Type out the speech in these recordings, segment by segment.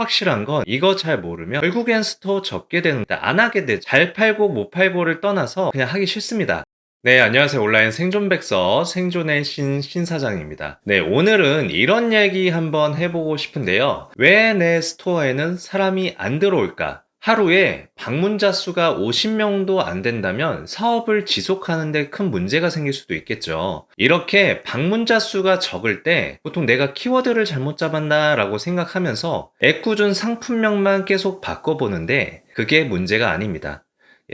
확실한 건 이거 잘 모르면 결국엔 스토어 접게 되는데 안 하게 돼. 잘 팔고 못 팔고를 떠나서 그냥 하기 싫습니다. 네, 안녕하세요. 온라인 생존백서 생존의 신 사장입니다. 네, 오늘은 이런 얘기 한번 해보고 싶은데요. 왜 내 스토어에는 사람이 안 들어올까? 하루에 방문자 수가 50명도 안 된다면 사업을 지속하는 데 큰 문제가 생길 수도 있겠죠. 이렇게 방문자 수가 적을 때 보통 내가 키워드를 잘못 잡았나 라고 생각하면서 애꿎은 상품명만 계속 바꿔보는데 그게 문제가 아닙니다.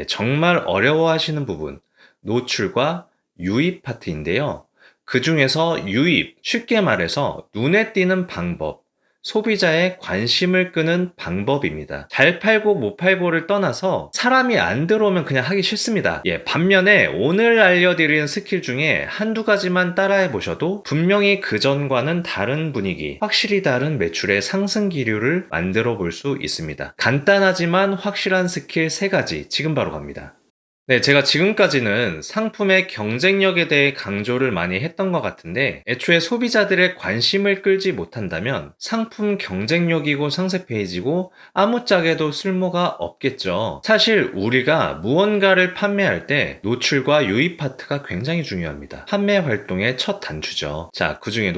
정말 어려워하시는 부분, 노출과 유입 파트인데요. 그 중에서 유입, 쉽게 말해서 눈에 띄는 방법, 소비자의 관심을 끄는 방법입니다. 잘 팔고 못 팔고를 떠나서 사람이 안 들어오면 그냥 하기 싫습니다. 반면에 오늘 알려드리는 스킬 중에 한두 가지만 따라해 보셔도 분명히 그전과는 다른 분위기, 확실히 다른 매출의 상승 기류를 만들어 볼 수 있습니다. 간단하지만 확실한 스킬 3가지 지금 바로 갑니다. 네, 제가 지금까지는 상품의 경쟁력에 대해 강조를 많이 했던 것 같은데 애초에 소비자들의 관심을 끌지 못한다면 상품 경쟁력이고 상세 페이지고 아무짝에도 쓸모가 없겠죠. 사실 우리가 무언가를 판매할 때 노출과 유입 파트가 굉장히 중요합니다. 판매 활동의 첫 단추죠. 자, 그 중에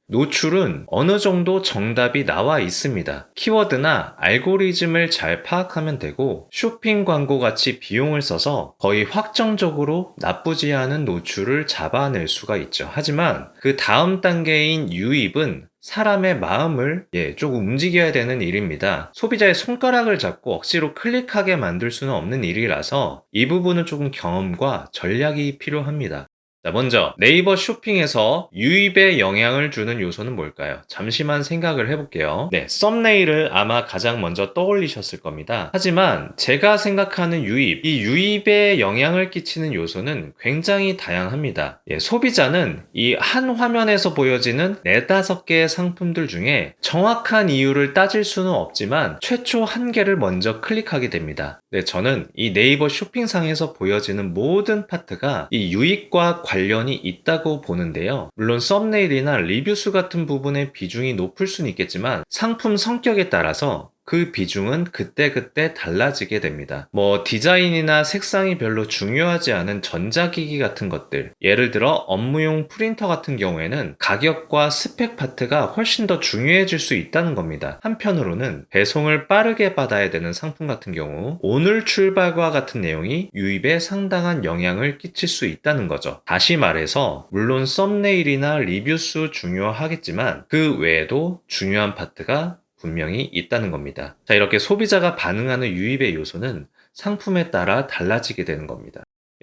노출은 어느 정도 정답이 나와 있습니다. 키워드나 알고리즘을 잘 파악하면 되고 쇼핑 광고 같이 비용을 써서 거의 확정적으로 나쁘지 않은 노출을 잡아낼 수가 있죠. 하지만 그 다음 단계인 유입은 사람의 마음을 조금 움직여야 되는 일입니다. 소비자의 손가락을 잡고 억지로 클릭하게 만들 수는 없는 일이라서 이 부분은 조금 경험과 전략이 필요합니다. 자, 먼저 네이버 쇼핑에서 유입에 영향을 주는 요소는 뭘까요? 잠시만 생각을 해볼게요. 네, 썸네일을 아마 가장 먼저 떠올리셨을 겁니다. 하지만 제가 생각하는 유입, 이 유입에 영향을 끼치는 요소는 굉장히 다양합니다. 소비자는 이 한 화면에서 보여지는 4-5개의 상품들 중에 정확한 이유를 따질 수는 없지만 최초 한 개를 먼저 클릭하게 됩니다. 네, 저는 이 네이버 쇼핑상에서 보여지는 모든 파트가 이 유입과 관련이 있다고 보는데요. 물론 썸네일이나 리뷰수 같은 부분의 비중이 높을 수는 있겠지만 상품 성격에 따라서 그 비중은 그때그때 달라지게 됩니다. 디자인이나 색상이 별로 중요하지 않은 전자기기 같은 것들, 예를 들어 업무용 프린터 같은 경우에는 가격과 스펙 파트가 훨씬 더 중요해질 수 있다는 겁니다. 한편으로는 배송을 빠르게 받아야 되는 상품 같은 경우 오늘 출발과 같은 내용이 유입에 상당한 영향을 끼칠 수 있다는 거죠. 다시 말해서 물론 썸네일이나 리뷰수 중요하겠지만 그 외에도 중요한 파트가 분명히 있다는 겁니다. 자, 이렇게 소비자가 반응하는 유입의 요소는 상품에 따라 달라지게 되는 겁니다.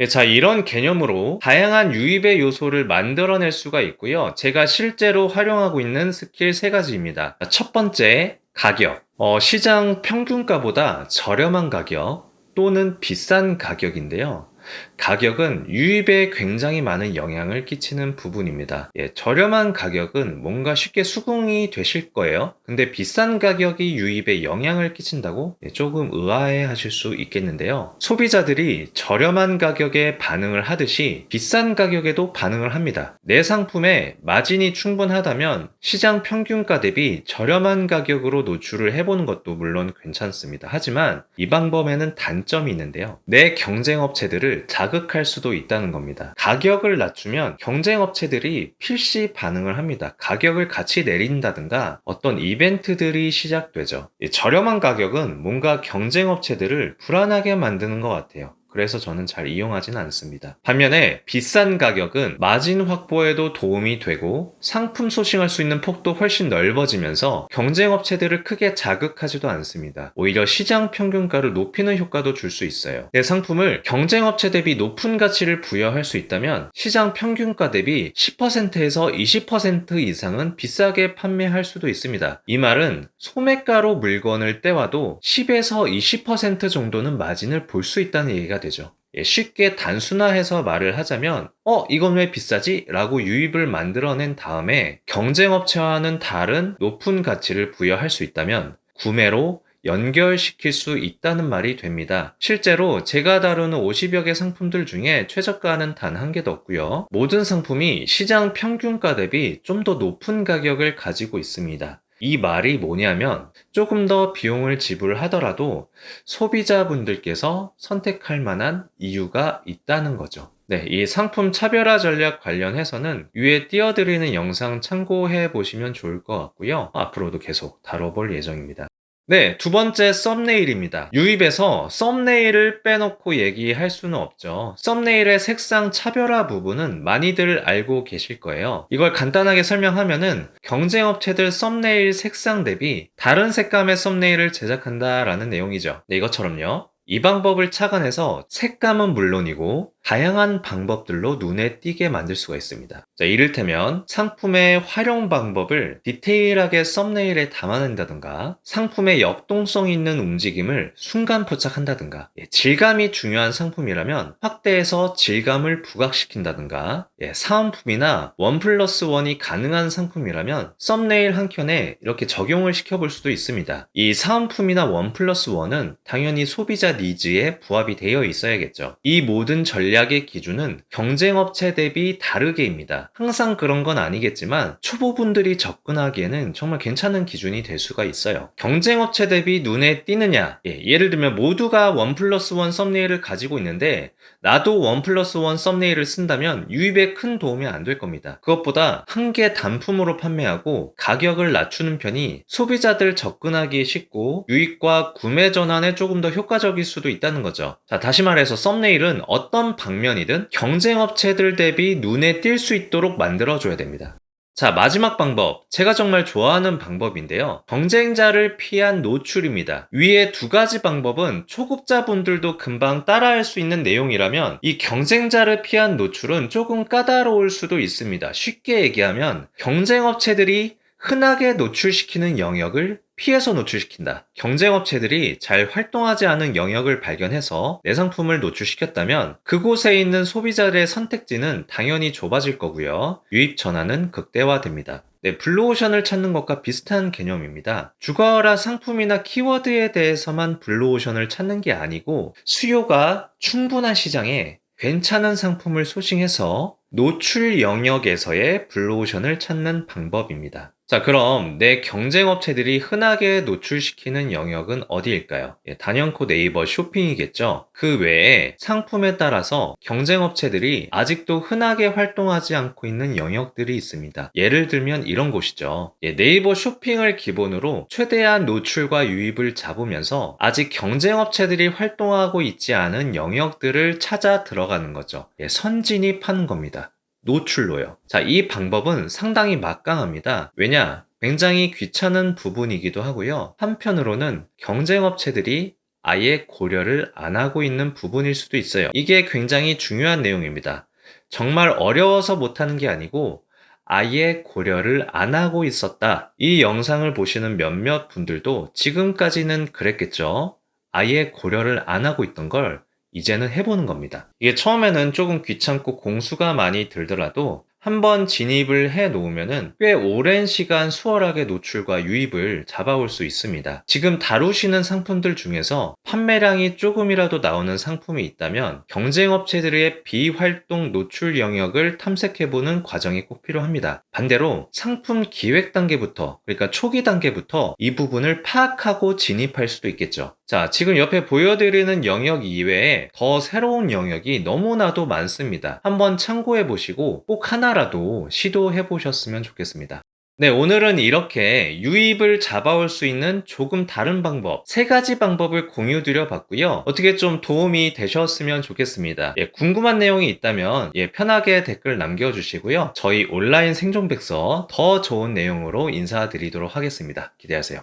자, 이런 개념으로 다양한 유입의 요소를 만들어낼 수가 있고요. 제가 실제로 활용하고 있는 스킬 3가지입니다. 첫 번째, 가격. 시장 평균가보다 저렴한 가격 또는 비싼 가격인데요. 가격은 유입에 굉장히 많은 영향을 끼치는 부분입니다. 저렴한 가격은 뭔가 쉽게 수긍이 되실 거예요. 근데 비싼 가격이 유입에 영향을 끼친다고? 조금 의아해 하실 수 있겠는데요. 소비자들이 저렴한 가격에 반응을 하듯이 비싼 가격에도 반응을 합니다. 내 상품에 마진이 충분하다면 시장 평균가 대비 저렴한 가격으로 노출을 해보는 것도 물론 괜찮습니다. 하지만 이 방법에는 단점이 있는데요. 내 경쟁업체들을 자극할 수도 있다는 겁니다. 가격을 낮추면 경쟁업체들이 필시 반응을 합니다. 가격을 같이 내린다든가 어떤 이벤트들이 시작되죠. 저렴한 가격은 뭔가 경쟁업체들을 불안하게 만드는 것 같아요. 그래서 저는 잘 이용하지는 않습니다. 반면에 비싼 가격은 마진 확보에도 도움이 되고 상품 소싱할 수 있는 폭도 훨씬 넓어지면서 경쟁업체들을 크게 자극하지도 않습니다. 오히려 시장 평균가를 높이는 효과도 줄 수 있어요. 내 상품을 경쟁업체 대비 높은 가치를 부여할 수 있다면 시장 평균가 대비 10%에서 20% 이상은 비싸게 판매할 수도 있습니다. 이 말은 소매가로 물건을 떼와도 10에서 20% 정도는 마진을 볼 수 있다는 얘기가 되죠. 쉽게 단순화해서 말을 하자면 이건 왜 비싸지? 라고 유입을 만들어낸 다음에 경쟁업체와는 다른 높은 가치를 부여할 수 있다면 구매로 연결시킬 수 있다는 말이 됩니다. 실제로 제가 다루는 50여 개 상품들 중에 최저가는 단 한 개도 없고요. 모든 상품이 시장 평균가 대비 좀 더 높은 가격을 가지고 있습니다. 이 말이 뭐냐면 조금 더 비용을 지불하더라도 소비자분들께서 선택할 만한 이유가 있다는 거죠. 네, 이 상품 차별화 전략 관련해서는 위에 띄워드리는 영상 참고해 보시면 좋을 것 같고요. 앞으로도 계속 다뤄볼 예정입니다. 네, 두 번째 썸네일입니다. 유입에서 썸네일을 빼놓고 얘기할 수는 없죠. 썸네일의 색상 차별화 부분은 많이들 알고 계실 거예요. 이걸 간단하게 설명하면은 경쟁업체들 썸네일 색상 대비 다른 색감의 썸네일을 제작한다라는 내용이죠. 네, 이것처럼요. 이 방법을 착안해서 색감은 물론이고 다양한 방법들로 눈에 띄게 만들 수가 있습니다. 자, 이를테면 상품의 활용 방법을 디테일하게 썸네일에 담아낸다든가 상품의 역동성 있는 움직임을 순간 포착한다든가 질감이 중요한 상품이라면 확대해서 질감을 부각시킨다든가 사은품이나 1+1이 가능한 상품이라면 썸네일 한 켠에 이렇게 적용을 시켜볼 수도 있습니다. 이 사은품이나 1+1은 당연히 소비자 니즈에 부합이 되어 있어야겠죠. 이 모든 전략의 기준은 경쟁업체 대비 다르게입니다. 항상 그런 건 아니겠지만 초보분들이 접근하기에는 정말 괜찮은 기준이 될 수가 있어요. 경쟁업체 대비 눈에 띄느냐? 예를 들면 모두가 1+1 썸네일을 가지고 있는데 나도 1+1 썸네일을 쓴다면 유입에 큰 도움이 안 될 겁니다. 그것보다 한 개 단품으로 판매하고 가격을 낮추는 편이 소비자들 접근하기 쉽고 유입과 구매 전환에 조금 더 효과적일 수도 있다는 거죠. 자, 다시 말해서 썸네일은 어떤 방면이든 경쟁업체들 대비 눈에 띌 수 있도록 만들어줘야 됩니다. 자, 마지막 방법. 제가 정말 좋아하는 방법인데요. 경쟁자를 피한 노출입니다. 위에 두 가지 방법은 초급자분들도 금방 따라할 수 있는 내용이라면 이 경쟁자를 피한 노출은 조금 까다로울 수도 있습니다. 쉽게 얘기하면 경쟁업체들이 흔하게 노출시키는 영역을 피해서 노출시킨다. 경쟁업체들이 잘 활동하지 않은 영역을 발견해서 내 상품을 노출시켰다면 그곳에 있는 소비자들의 선택지는 당연히 좁아질 거고요. 유입 전환은 극대화됩니다. 네, 블루오션을 찾는 것과 비슷한 개념입니다. 죽어라 상품이나 키워드에 대해서만 블루오션을 찾는 게 아니고 수요가 충분한 시장에 괜찮은 상품을 소싱해서 노출 영역에서의 블루오션을 찾는 방법입니다. 자, 그럼 내 경쟁업체들이 흔하게 노출시키는 영역은 어디일까요? 단연코 네이버 쇼핑이겠죠. 그 외에 상품에 따라서 경쟁업체들이 아직도 흔하게 활동하지 않고 있는 영역들이 있습니다. 예를 들면 이런 곳이죠. 네이버 쇼핑을 기본으로 최대한 노출과 유입을 잡으면서 아직 경쟁업체들이 활동하고 있지 않은 영역들을 찾아 들어가는 거죠. 선진입하는 겁니다. 노출로요. 자, 이 방법은 상당히 막강합니다. 왜냐? 굉장히 귀찮은 부분이기도 하고요. 한편으로는 경쟁업체들이 아예 고려를 안 하고 있는 부분일 수도 있어요. 이게 굉장히 중요한 내용입니다. 정말 어려워서 못하는 게 아니고 아예 고려를 안 하고 있었다. 이 영상을 보시는 몇몇 분들도 지금까지는 그랬겠죠. 아예 고려를 안 하고 있던 걸 이제는 해보는 겁니다. 이게 처음에는 조금 귀찮고 공수가 많이 들더라도 한번 진입을 해 놓으면은 꽤 오랜 시간 수월하게 노출과 유입을 잡아올 수 있습니다. 지금 다루시는 상품들 중에서 판매량이 조금이라도 나오는 상품이 있다면 경쟁업체들의 비활동 노출 영역을 탐색해보는 과정이 꼭 필요합니다. 반대로 상품 기획 단계부터, 그러니까 초기 단계부터 이 부분을 파악하고 진입할 수도 있겠죠. 자, 지금 옆에 보여드리는 영역 이외에 더 새로운 영역이 너무나도 많습니다. 한번 참고해 보시고 꼭 하나라도 시도해 보셨으면 좋겠습니다. 네, 오늘은 이렇게 유입을 잡아올 수 있는 조금 다른 방법, 세 가지 방법을 공유드려 봤고요. 어떻게 좀 도움이 되셨으면 좋겠습니다. 궁금한 내용이 있다면 편하게 댓글 남겨주시고요. 저희 온라인 생존백서 더 좋은 내용으로 인사드리도록 하겠습니다. 기대하세요.